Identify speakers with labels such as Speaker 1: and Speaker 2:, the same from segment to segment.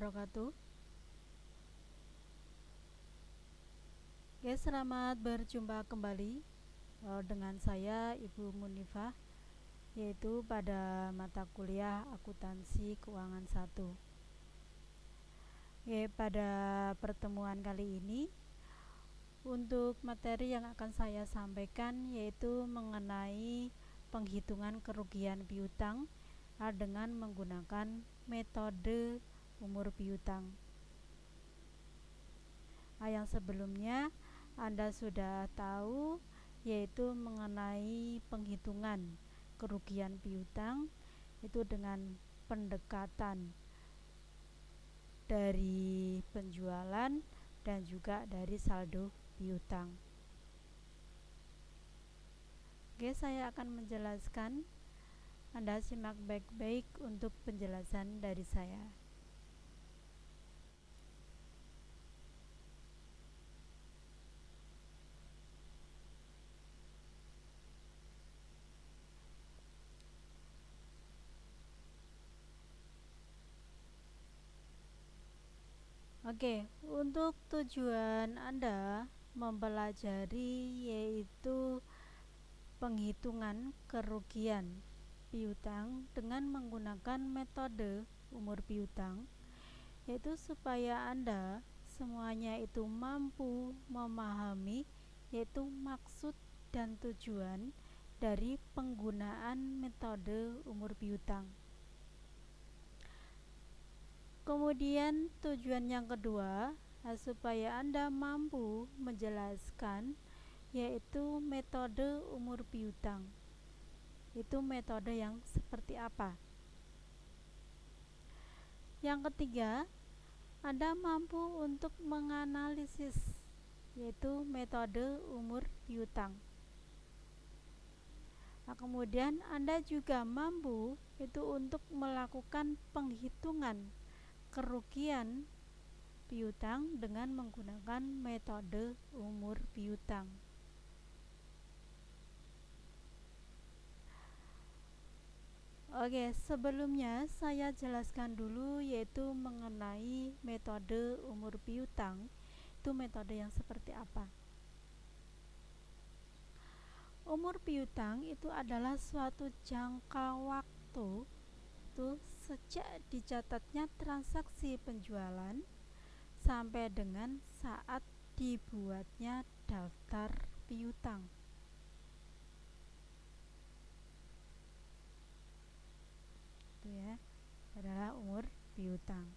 Speaker 1: wabarakatuh. Oke, selamat berjumpa kembali dengan saya Ibu Munifah, yaitu pada mata kuliah Akuntansi Keuangan 1. Oke, pada pertemuan kali ini untuk materi yang akan saya sampaikan yaitu mengenai penghitungan kerugian piutang dengan menggunakan metode umur piutang. Yang sebelumnya Anda sudah tahu, yaitu mengenai penghitungan kerugian piutang itu dengan pendekatan dari penjualan dan juga dari saldo piutang. Oke, saya akan menjelaskan. Anda simak baik-baik untuk penjelasan dari saya. Oke, untuk tujuan Anda mempelajari yaitu penghitungan kerugian piutang dengan menggunakan metode umur piutang, yaitu supaya Anda semuanya itu mampu memahami yaitu maksud dan tujuan dari penggunaan metode umur piutang. Kemudian tujuan yang kedua, supaya Anda mampu menjelaskan yaitu metode umur piutang. Itu metode yang seperti apa? Yang ketiga, Anda mampu untuk menganalisis yaitu metode umur piutang. Kemudian Anda juga mampu itu untuk melakukan penghitungan kerugian piutang dengan menggunakan metode umur piutang. Oke, sebelumnya saya jelaskan dulu yaitu mengenai metode umur piutang. Itu metode yang seperti apa? Umur piutang itu adalah suatu jangka waktu itu sejak dicatatnya transaksi penjualan sampai dengan saat dibuatnya daftar piutang. Itu ya, adalah umur piutang.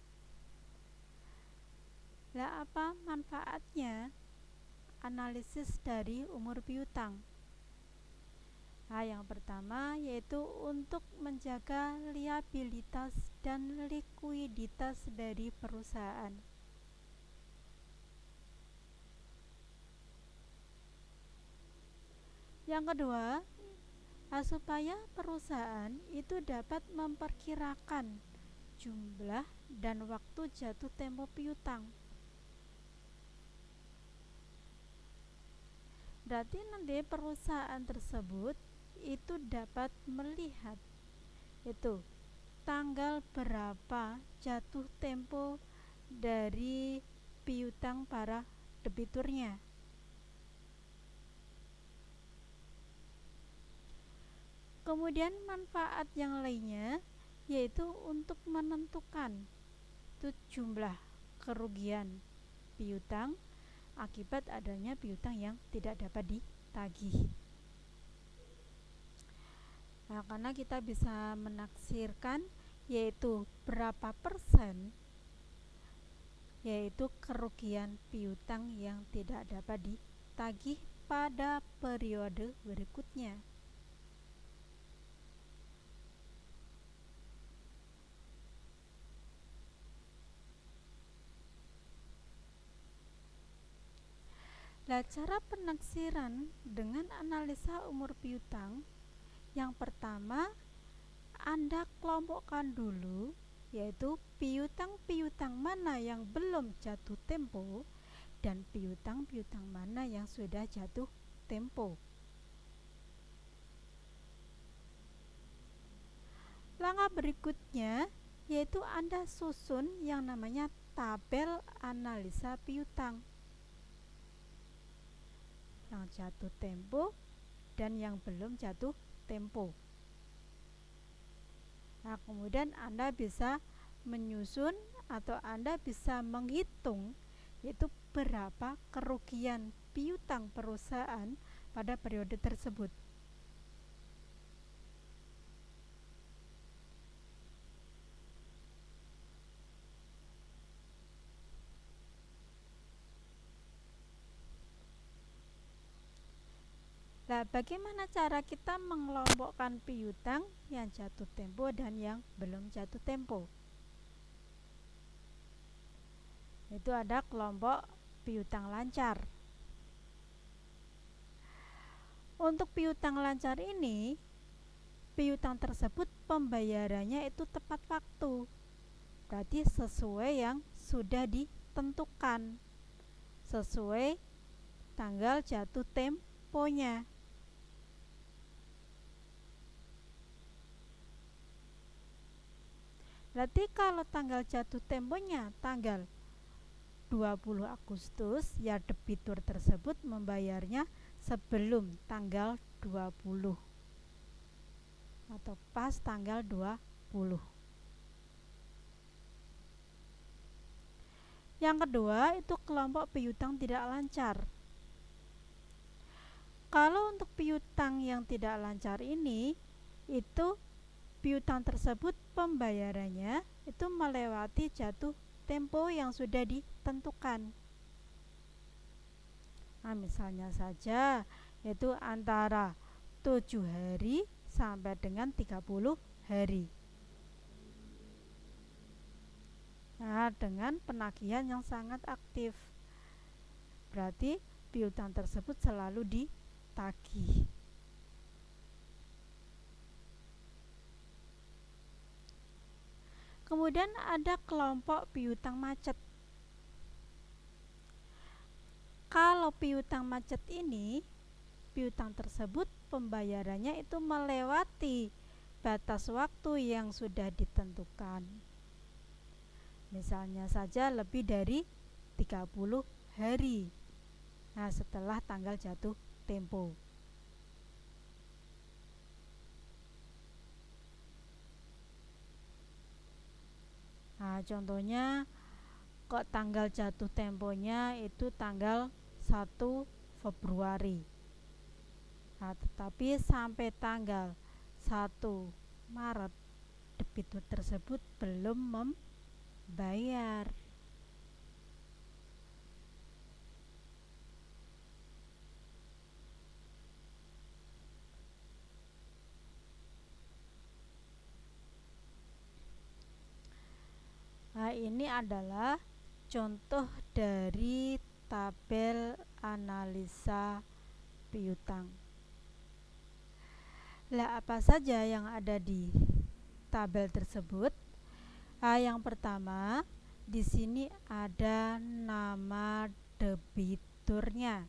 Speaker 1: Lah, apa manfaatnya analisis dari umur piutang? Yang pertama yaitu untuk menjaga liabilitas dan likuiditas dari perusahaan. Yang kedua, supaya perusahaan itu dapat memperkirakan jumlah dan waktu jatuh tempo piutang. Berarti nanti perusahaan tersebut itu dapat melihat itu tanggal berapa jatuh tempo dari piutang para debiturnya. Kemudian manfaat yang lainnya yaitu untuk menentukan itu jumlah kerugian piutang akibat adanya piutang yang tidak dapat ditagih. Karena kita bisa menaksirkan yaitu berapa persen yaitu kerugian piutang yang tidak dapat ditagih pada periode berikutnya. Nah, cara penaksiran dengan analisa umur piutang, yang pertama Anda kelompokkan dulu yaitu piutang-piutang mana yang belum jatuh tempo dan piutang-piutang mana yang sudah jatuh tempo. Langkah berikutnya yaitu Anda susun yang namanya tabel analisa piutang yang jatuh tempo dan yang belum jatuh tempo. Nah, kemudian Anda bisa menyusun atau Anda bisa menghitung yaitu berapa kerugian piutang perusahaan pada periode tersebut. Nah, bagaimana cara kita mengelompokkan piutang yang jatuh tempo dan yang belum jatuh tempo? Itu ada kelompok piutang lancar. Untuk piutang lancar ini, piutang tersebut pembayarannya itu tepat waktu. Berarti sesuai yang sudah ditentukan, sesuai tanggal jatuh temponya. Berarti kalau tanggal jatuh temponya tanggal 20 Agustus, ya debitur tersebut membayarnya sebelum tanggal 20 atau pas tanggal 20. Yang kedua itu kelompok piutang tidak lancar. Kalau untuk piutang yang tidak lancar ini, itu piutang tersebut pembayarannya itu melewati jatuh tempo yang sudah ditentukan. Nah, misalnya saja yaitu antara 7 hari sampai dengan 30 hari. Nah, dengan penagihan yang sangat aktif. Berarti piutang tersebut selalu ditagih. Kemudian ada kelompok piutang macet. Kalau piutang macet ini, piutang tersebut pembayarannya itu melewati batas waktu yang sudah ditentukan. Misalnya saja lebih dari 30 hari. Nah, setelah tanggal jatuh tempo. Nah, contohnya kok tanggal jatuh temponya itu tanggal 1 Februari. Nah, tetapi sampai tanggal 1 Maret debitur tersebut belum membayar. Nah, ini adalah contoh dari tabel analisa piutang. Lah, apa saja yang ada di tabel tersebut? Yang pertama, di sini ada nama debiturnya.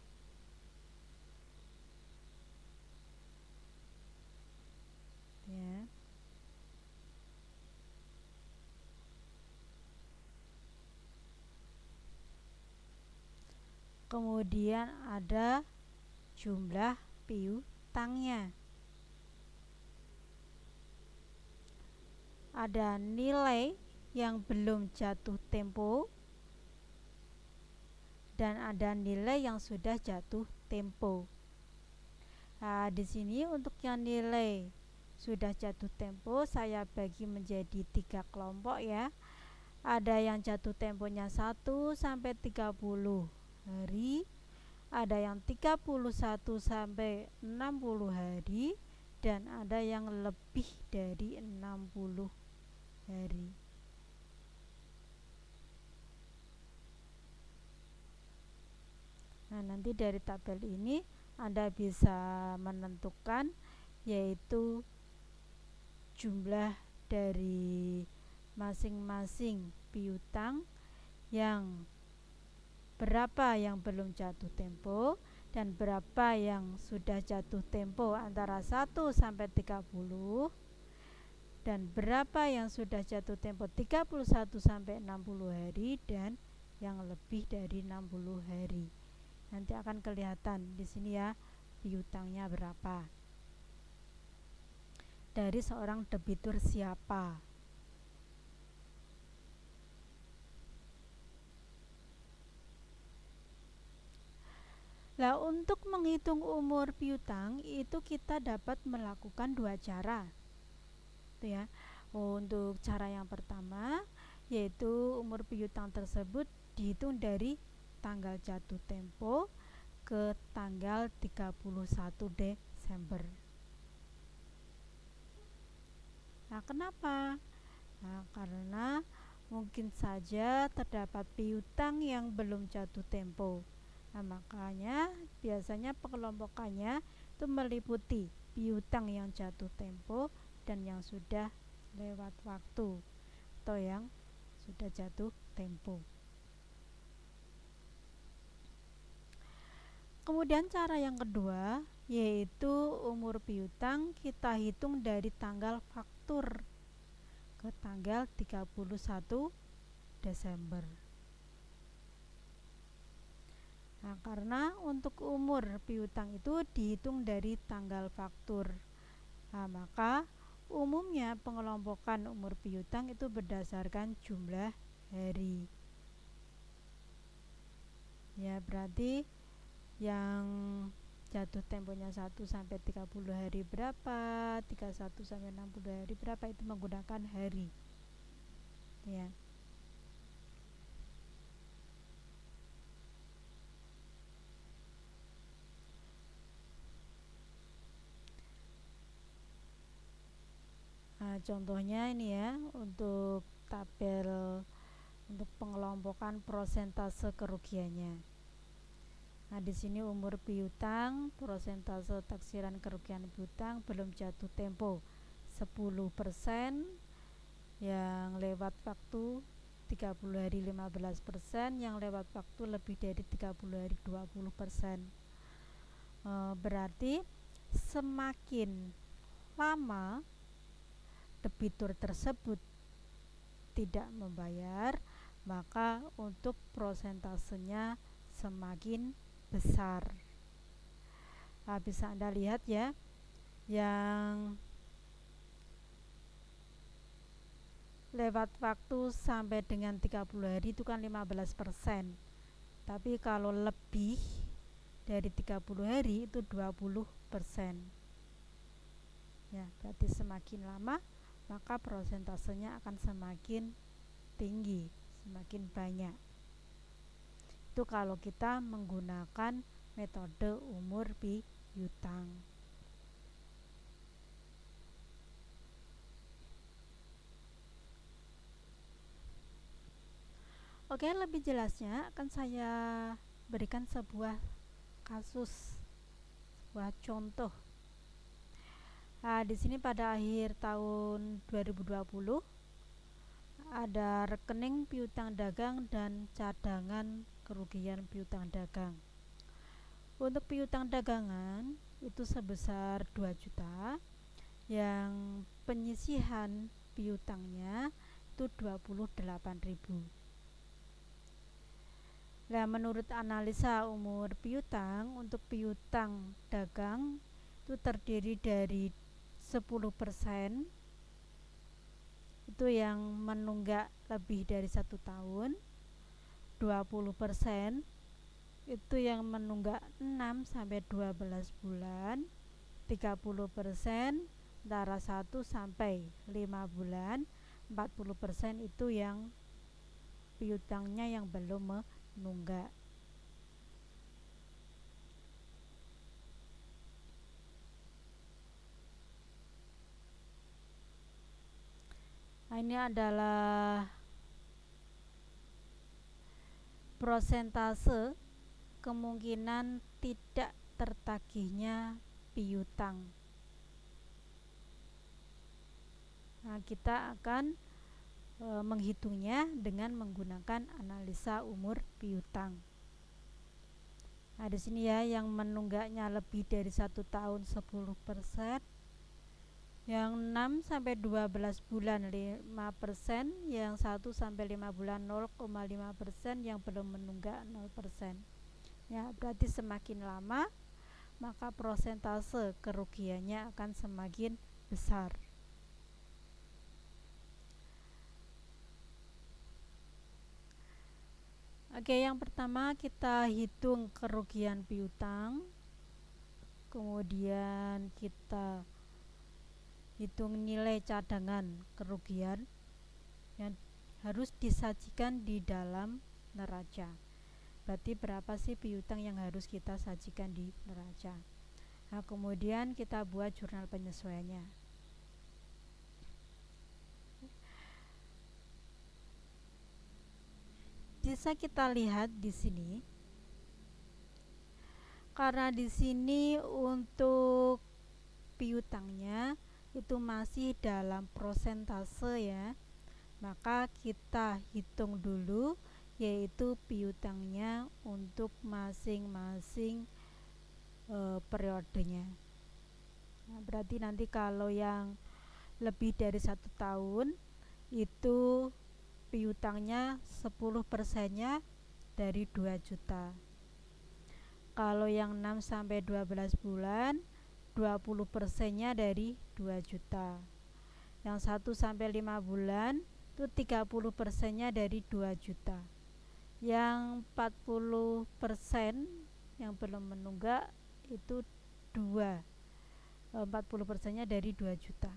Speaker 1: Ya. Kemudian ada jumlah piutangnya. Ada nilai yang belum jatuh tempo dan ada nilai yang sudah jatuh tempo. Nah, di sini untuk yang nilai sudah jatuh tempo saya bagi menjadi 3 kelompok ya. Ada yang jatuh temponya 1 sampai 30 hari, ada yang 31 sampai 60 hari, dan ada yang lebih dari 60 hari. Nah, nanti dari tabel ini Anda bisa menentukan yaitu jumlah dari masing-masing piutang yang berapa yang belum jatuh tempo dan berapa yang sudah jatuh tempo antara 1 sampai 30 dan berapa yang sudah jatuh tempo 31 sampai 60 hari dan yang lebih dari 60 hari. Nanti akan kelihatan di sini ya piutangnya berapa. Dari seorang debitur siapa? Nah, untuk menghitung umur piutang itu kita dapat melakukan dua cara. Itu ya. Untuk cara yang pertama yaitu umur piutang tersebut dihitung dari tanggal jatuh tempo ke tanggal 31 Desember. Nah, kenapa? Nah, karena mungkin saja terdapat piutang yang belum jatuh tempo. Nah, makanya biasanya pengelompokannya itu meliputi piutang yang jatuh tempo dan yang sudah lewat waktu atau yang sudah jatuh tempo. Kemudian cara yang kedua yaitu umur piutang kita hitung dari tanggal faktur ke tanggal 31 Desember. Nah, karena untuk umur piutang itu dihitung dari tanggal faktur. Nah, maka umumnya pengelompokan umur piutang itu berdasarkan jumlah hari. Ya, berarti yang jatuh temponya 1 sampai 30 hari berapa, 31 sampai 60 hari berapa, itu menggunakan hari. Ya. Nah, contohnya ini ya untuk tabel untuk pengelompokan prosentase kerugiannya. Nah, di sini umur piutang, prosentase taksiran kerugian piutang belum jatuh tempo 10%, yang lewat waktu 30 hari 15%, yang lewat waktu lebih dari 30 hari 20%. Berarti semakin lama debitur tersebut tidak membayar, maka untuk prosentasenya semakin besar. Nah, bisa Anda lihat ya, yang lewat waktu sampai dengan 30 hari itu kan 15%. Tapi kalau lebih dari 30 hari itu 20%. Ya, berarti semakin lama maka prosentasenya akan semakin tinggi, semakin banyak. Itu kalau kita menggunakan metode umur piutang. Oke, lebih jelasnya akan saya berikan sebuah kasus, sebuah contoh. Nah, di sini pada akhir tahun 2020 ada rekening piutang dagang dan cadangan kerugian piutang dagang. Untuk piutang dagangan itu sebesar 2 juta, yang penyisihan piutangnya itu 28.000. Nah, menurut analisa umur piutang, untuk piutang dagang itu terdiri dari 10% itu yang menunggak lebih dari 1 tahun, 20% itu yang menunggak 6 sampai 12 bulan, 30% antara 1 sampai 5 bulan, 40% itu yang piutangnya yang belum menunggak. Nah, ini adalah prosentase kemungkinan tidak tertagihnya piutang. Nah, kita akan menghitungnya dengan menggunakan analisa umur piutang. Nah, di sini ya yang menunggaknya lebih dari 1 tahun 10%, Yang 6 sampai 12 bulan 5%, yang 1 sampai 5 bulan 0,5%, yang belum menunggak 0%. Ya, berarti semakin lama maka prosentase kerugiannya akan semakin besar. Oke, yang pertama kita hitung kerugian piutang. Kemudian kita hitung nilai cadangan kerugian yang harus disajikan di dalam neraca. Berarti berapa sih piutang yang harus kita sajikan di neraca. Nah, kemudian kita buat jurnal penyesuaiannya. Bisa kita lihat di sini. Karena di sini untuk piutangnya itu masih dalam prosentase ya, maka kita hitung dulu yaitu piutangnya untuk masing-masing periodenya. Nah, berarti nanti kalau yang lebih dari 1 tahun itu piutangnya 10%-nya dari 2 juta. Kalau yang 6 sampai 12 bulan 20%-nya dari 2 juta. Yang 1 sampai 5 bulan itu 30%-nya dari 2 juta. Yang 40% yang belum menunggak itu 40%-nya dari 2 juta.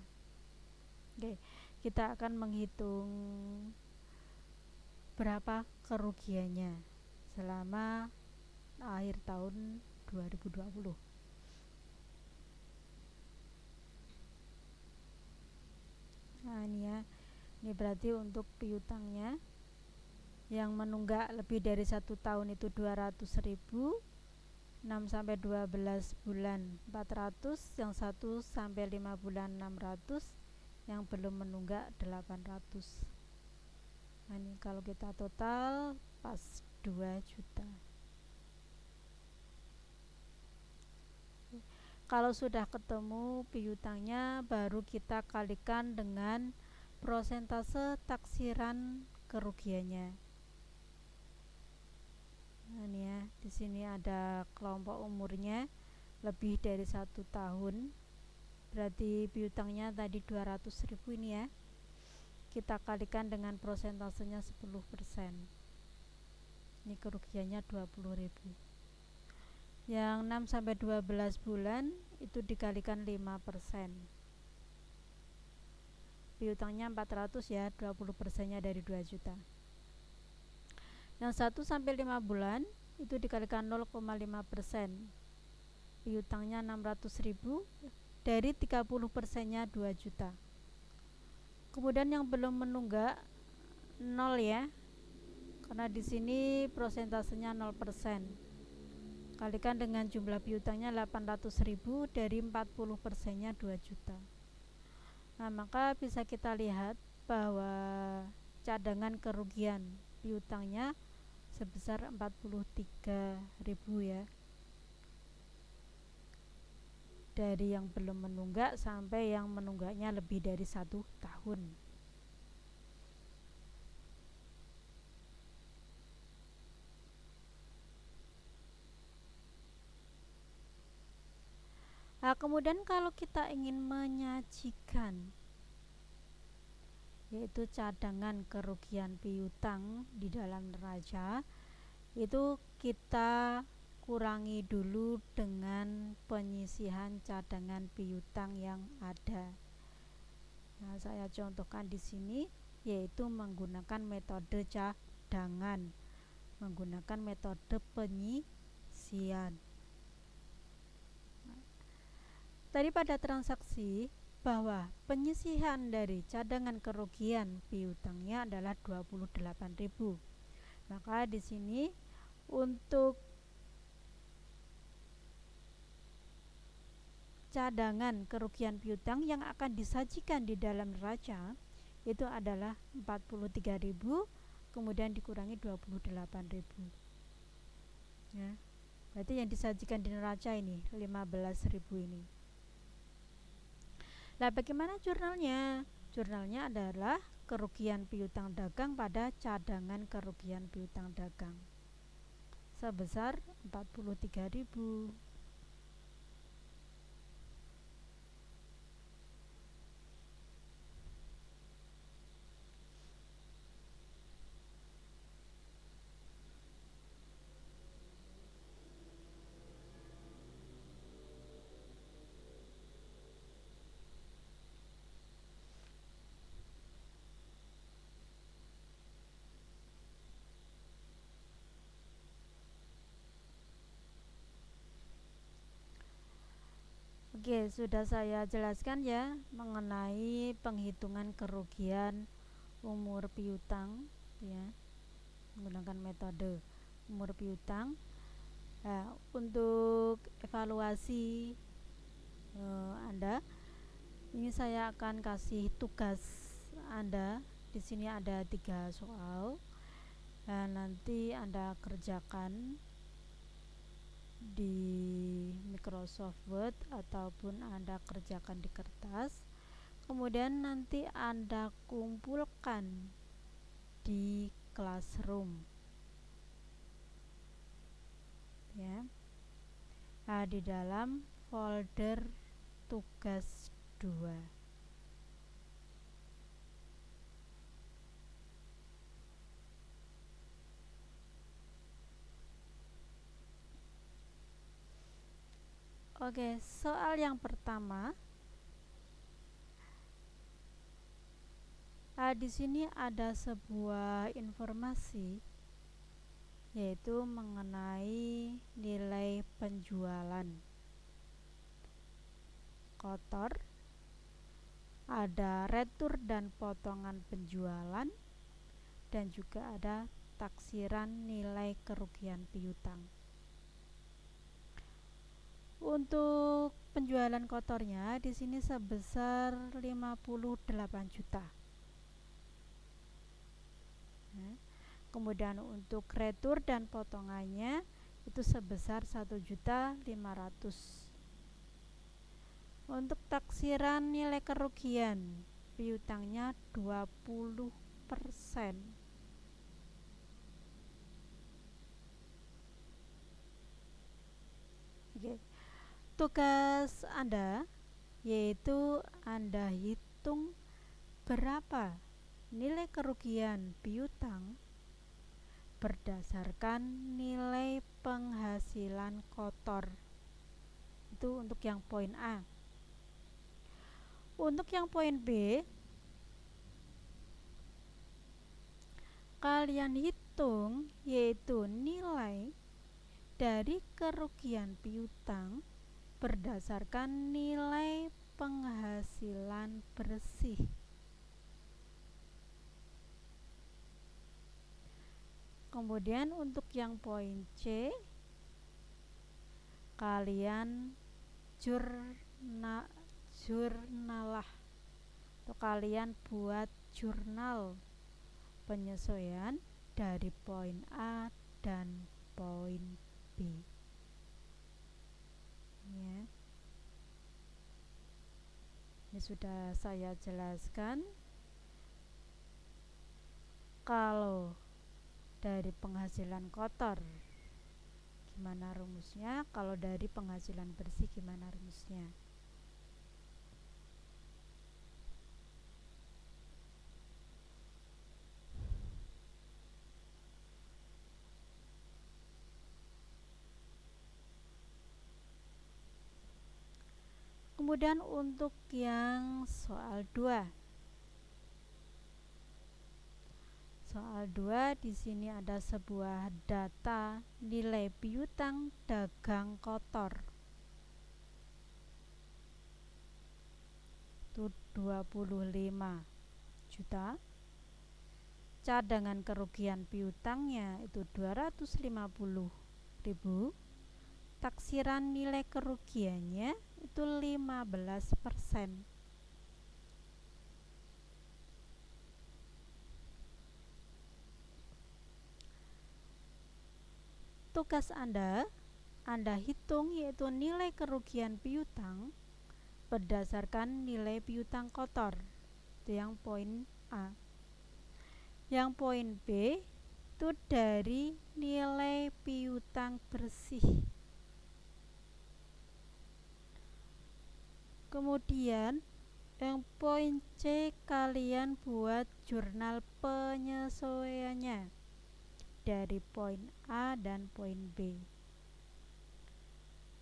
Speaker 1: Oke, kita akan menghitung berapa kerugiannya selama akhir tahun 2020. Nah, ini ya. Ini berarti untuk piutangnya yang menunggak lebih dari 1 tahun itu 200.000, 6 sampai 12 bulan 400, yang 1 sampai 5 bulan 600, yang belum menunggak 800. Nah, ini kalau kita total pas 2 juta. Kalau sudah ketemu piutangnya, baru kita kalikan dengan prosentase taksiran kerugiannya. Nah, ini ya, di sini ada kelompok umurnya lebih dari 1 tahun. Berarti piutangnya tadi 200.000 ini ya. Kita kalikan dengan prosentasenya 10%. Ini kerugiannya 20.000. Yang 6 sampai 12 bulan itu dikalikan 5%. Piutangnya 400 ya, 20%-nya dari 2 juta. Yang 1 sampai 5 bulan itu dikalikan 0,5%. Piutangnya 600.000, dari 30%-nya 2 juta. Kemudian yang belum menunggak 0 ya. Karena di sini prosentasenya 0%. Kalikan dengan jumlah piutangnya 800.000, dari 40%-nya 2 juta. Nah, maka bisa kita lihat bahwa cadangan kerugian piutangnya sebesar 43.000 ya. Dari yang belum menunggak sampai yang menunggaknya lebih dari 1 tahun. Nah, kemudian kalau kita ingin menyajikan yaitu cadangan kerugian piutang di dalam neraca, itu kita kurangi dulu dengan penyisihan cadangan piutang yang ada. Nah, saya contohkan di sini yaitu menggunakan metode cadangan, menggunakan metode penyisihan. Tadi pada transaksi bahwa penyisihan dari cadangan kerugian piutangnya adalah 28.000. Maka di sini untuk cadangan kerugian piutang yang akan disajikan di dalam neraca itu adalah 43.000, kemudian dikurangi 28.000. Ya. Berarti yang disajikan di neraca ini 15.000 ini. Lah bagaimana jurnalnya? Jurnalnya adalah kerugian piutang dagang pada cadangan kerugian piutang dagang sebesar 43.000. Oke, sudah saya jelaskan ya mengenai penghitungan kerugian umur piutang ya, menggunakan metode umur piutang. Nah, untuk evaluasi Anda, ini saya akan kasih tugas Anda. Di sini ada 3 soal. Dan nanti Anda kerjakan di Microsoft Word ataupun Anda kerjakan di kertas. Kemudian nanti Anda kumpulkan di Classroom ya. Nah, di dalam folder tugas 2. Oke, soal yang pertama. Di sini ada sebuah informasi yaitu mengenai nilai penjualan kotor, ada retur dan potongan penjualan, dan juga ada taksiran nilai kerugian piutang. Untuk penjualan kotornya di sini sebesar 58 juta. Kemudian untuk retur dan potongannya itu sebesar 1.500.000. Untuk taksiran nilai kerugian piutangnya 20%. Oke. Tugas Anda yaitu Anda hitung berapa nilai kerugian piutang berdasarkan nilai penghasilan kotor. Itu untuk yang poin A. Untuk yang poin B, kalian hitung yaitu nilai dari kerugian piutang berdasarkan nilai penghasilan bersih. Kemudian untuk yang poin C, kalian jurnalah atau kalian buat jurnal penyesuaian dari poin A dan poin B ya. Ini sudah saya jelaskan. Kalau dari penghasilan kotor gimana rumusnya, kalau dari penghasilan bersih gimana rumusnya. Kemudian untuk yang soal 2. Soal 2 di sini ada sebuah data nilai piutang dagang kotor. Itu 25 juta. Cadangan kerugian piutangnya itu 250.000. Taksiran nilai kerugiannya itu 15%. Tugas Anda hitung yaitu nilai kerugian piutang berdasarkan nilai piutang kotor. Itu yang poin A. Yang poin B itu dari nilai piutang bersih. Kemudian yang poin C, kalian buat jurnal penyesuaiannya dari poin A dan poin B.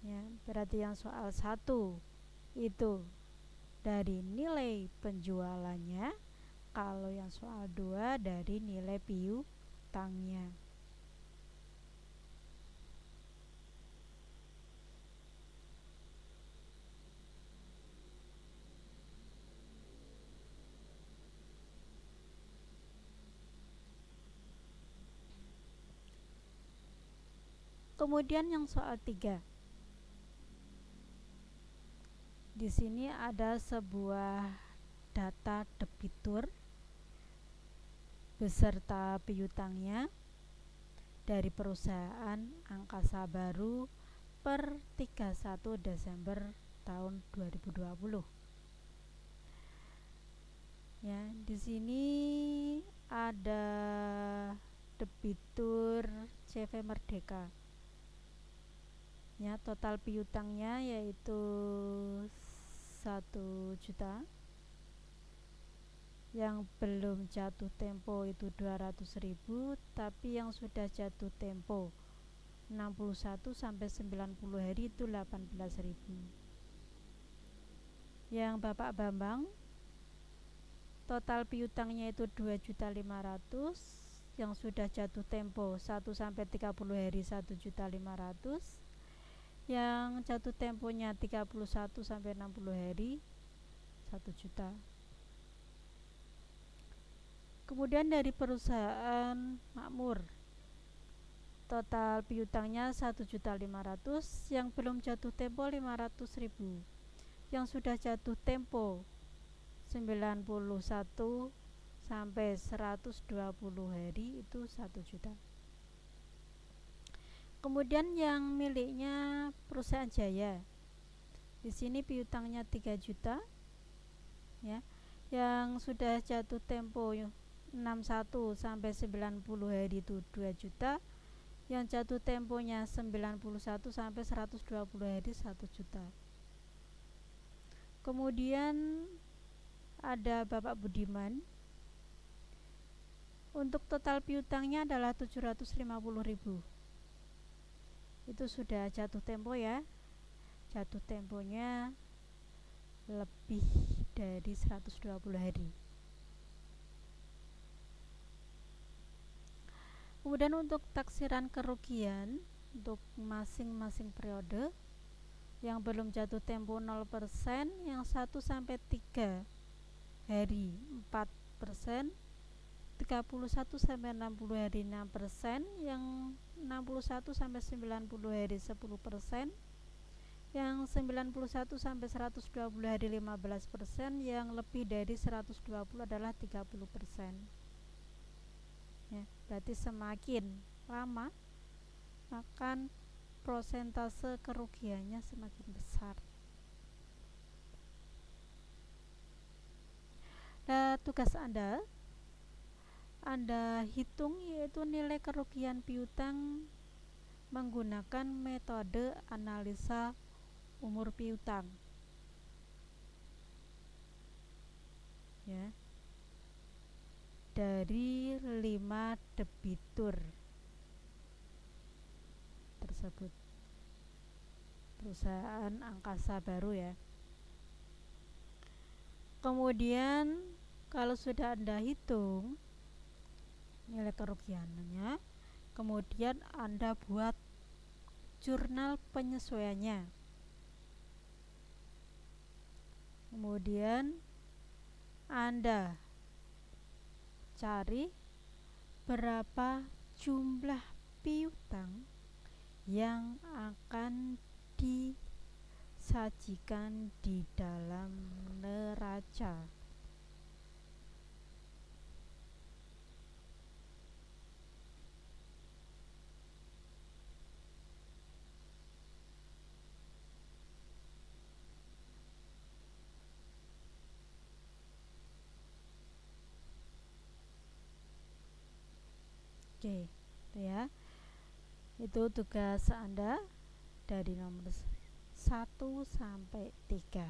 Speaker 1: Ya, berarti yang soal 1 itu dari nilai penjualannya, kalau yang soal 2 dari nilai piutangnya. Kemudian yang soal 3. Di sini ada sebuah data debitur beserta piutangnya dari perusahaan Angkasa Baru per 31 Desember tahun 2020. Ya, di sini ada debitur CV Merdeka. Ya, total piutangnya yaitu 1 juta. Yang belum jatuh tempo itu 200.000, tapi yang sudah jatuh tempo 61 sampai 90 hari itu 18.000. Yang Bapak Bambang total piutangnya itu 2.500.000, yang sudah jatuh tempo 1 sampai 30 hari 1.500.000, yang jatuh temponya 31 sampai 60 hari 1 juta. Kemudian dari perusahaan Makmur total piutangnya 1.500.000, yang belum jatuh tempo 500.000, yang sudah jatuh tempo 91 sampai 120 hari itu 1 juta. Kemudian yang miliknya perusahaan Jaya, di sini piutangnya 3 juta, ya. Yang sudah jatuh tempo 61 sampai 90 hari itu 2 juta. Yang jatuh temponya 91 sampai 120 hari 1 juta. Kemudian ada Bapak Budiman. Untuk total piutangnya adalah 750.000. Itu sudah jatuh tempo ya. Jatuh temponya lebih dari 120 hari. Kemudian untuk taksiran kerugian untuk masing-masing periode, yang belum jatuh tempo 0%, yang 1 sampai 3 hari 4%, 31 sampai 60 hari 6%, yang 61 sampai 90 hari 10%, yang 91 sampai 120 hari 15%, yang lebih dari 120 adalah 30%. Ya, berarti semakin lama akan prosentase kerugiannya semakin besar. Nah, tugas Anda hitung yaitu nilai kerugian piutang menggunakan metode analisa umur piutang. Ya. Dari 5 debitur tersebut. Perusahaan Angkasa Baru ya. Kemudian kalau sudah Anda hitung nilai kerugiannya, kemudian Anda buat jurnal penyesuaiannya. Kemudian Anda cari berapa jumlah piutang yang akan disajikan di dalam neraca. C itu ya. Itu tugas Anda dari nomor 1 sampai 3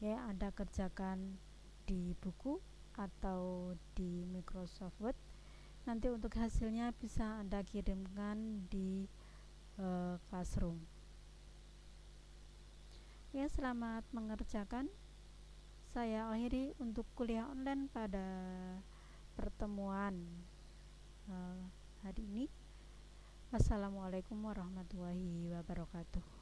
Speaker 1: ya. Anda kerjakan di buku atau di Microsoft Word. Nanti untuk hasilnya bisa Anda kirimkan di Classroom ya. Selamat mengerjakan. Saya akhiri untuk kuliah online pada pertemuan hari ini. Wassalamualaikum warahmatullahi wabarakatuh.